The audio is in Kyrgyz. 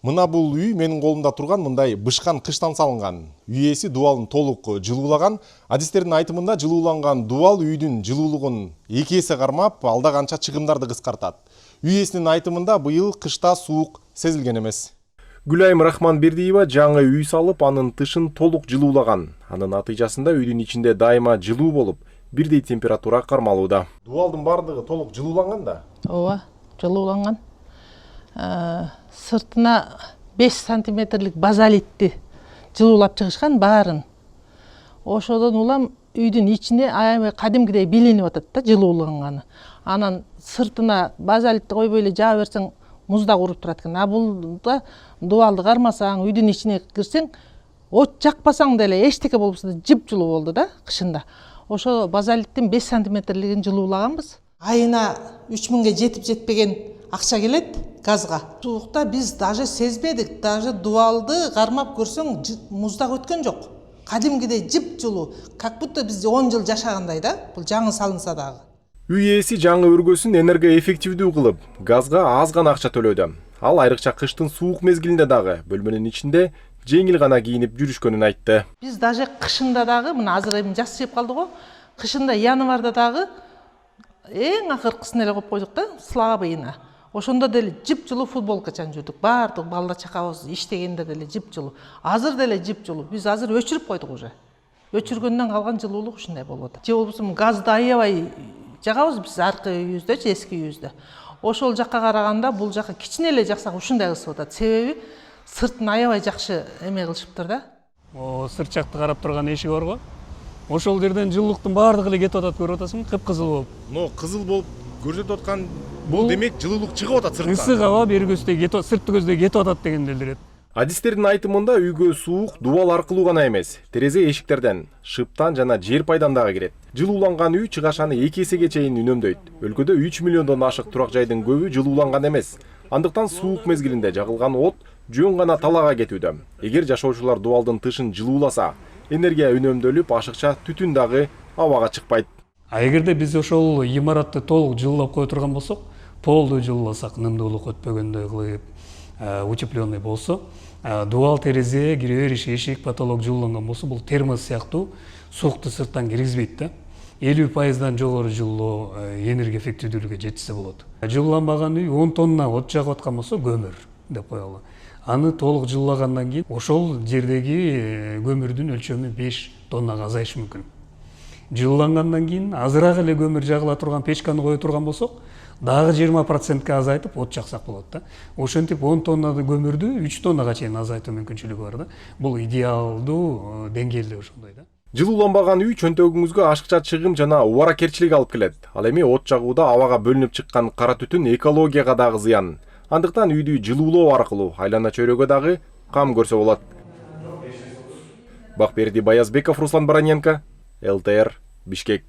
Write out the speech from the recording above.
Мына бул үй менин колумда турган мындай бышкан кыштан салынган. Үй ээси дубалын толук жылуулаган. Адистердин айтымында жылууланган дубал үйдүн жылуулугун 2 эсе кармап, алда канча чыгымдарды кыскартат. Үй ээсинин айтымында быйыл кышта суук сезилген эмес. Гүлайым Рахманбердиева жаңы үй салып, анын тышын толук жылуулаган. Анын натыйжасында үйдүн ичинде дайыма жылуу болуп, бирдей температура кармалууда. Дубалдын бардыгы толук жылууланган да? Ооба, жылууланган. Сыртына 5 сантиметрлик базалитти жылуулап чыгышкан баарын. Ошодон улам үйдүн ичине аябай кадимкидей билинип атат да жылууланганы. Анан сыртына базалитти койбой эле жаа берсең музда куруп турат экен. А бул да дубалды кармасаң, үйдүн ичине кирсең, от жакпасаң деле эчтеке болбосо да жып жылуу болду да кышында. Ошо базалиттин 5 сантиметрлигин жылуулаганбыз. Айына 3000ге жетип жетпеген акча келет газга. Суукта биз даже сезбедик, даже дубалды кармап көрсөң муздак өткөн жок. Кадимкидей жып жылуу, как будто биз 10 жыл жашагандай да, бул жаңы салынса дагы. Үй ээси жаңы өргөсүн энергоэффективдүү кылып, газга аз гана акча төлөдү. Ал айрыкча кыштын суук мезгилинде дагы бөлмөнүн ичинде жеңил гана кийинип жүрүшкөнүн айтты. Биз даже кышында дагы, мына азыр эми жаз чыгып калды го, кышында январда дагы эң акыркысын эле коюп койдук да, слабыйына. Ошондо деле жып жылуу футболка чан жүрдүк. Баардык балда чакабыз иштегенде деле жып жылуу. Азыр деле жып жылуу. Биз азыр өчүрүп койдук уже. Өчүргөндөн калган жылуулук ушундай болуп атат. Же болбосо газды аябай жагабыз биз аркы үйүбүздө, эски үйүбүздө. Ошол жакка караганда бул жакка кичине эле жаксак ушундай ысып атат. Себеби сыртын аябай жакшы эме кылышыптыр да. Сырт жакты карап турган эшик бар го. Ошол жерден жылуулуктун баардыгы эле кетип атат, көрүп атасыңбы? Кыпкызыл болуп. Но кызыл болуп көрсөтүп аткан бул демек жылуулук чыгып атат сырттан. Ысык аба бери көздөй кетип, сыртты көздөй кетип атат деген билдирет. Адистердин айтымында үйгө суук дубал аркылуу гана эмес, терезе эшиктерден, шыптан жана жер пайдан дагы кирет. Жылууланган үй чыгашаны 2 эсеге чейин үнөмдөйт. Өлкөдө 3 миллиондон ашык турак жайдын көбү жылууланган эмес. Андыктан суук мезгилинде жагылган от жөн гана талаага кетүүдө. Эгер жашоочулар дубалдын тышын жылууласа, энергия үнөмдөлүп, ашыкча түтүн дагы абага чыкпайт. А эгерде биз ошол имаратты толук жылуулап кое турган болсок, полдой жылууласак, нымдуулук өтпөгөндөй кылып, утепленный болсо, дубал терезе, кире бериш эшик, потолок жылууланган болсо, бул термос сыяктуу суукту сырттан киргизбейт да. 50%дан жогору жылуу энергия эффективдүүлүккө жетсе болот. Жылууланбаган үй 10 тонна от жагып аткан болсо көмүр деп коелу. Аны толук жылуулагандан кийин ошол жердеги көмүрдүн өлчөмү 5 тоннага азайышы мүмкүн. Жылуулангандан кийин азыраак эле көмүр жагыла турган печканы кое турган болсок, дагы 20%ке азайтып от жаксак болот да. Ошентип 10 тоннады көмүрдү 3 тоннага чейин азайтуу мүмкүнчүлүгү бар да. Бул идеалдуу деңгээлде ошондой да. Жылууланбаган үй чөнтөгүңүзгө ашыкча чыгым жана убаракерчилик алып келет. Ал эми от жагууда абага бөлүнүп чыккан кара түтүн экологияга дагы зыян. Андыктан үйдү жылуулоо аркылуу айлана чөйрөгө дагы кам көрсө болот. Бакберди Баязбеков, Руслан Бараненко, ЛТР, Бишкек.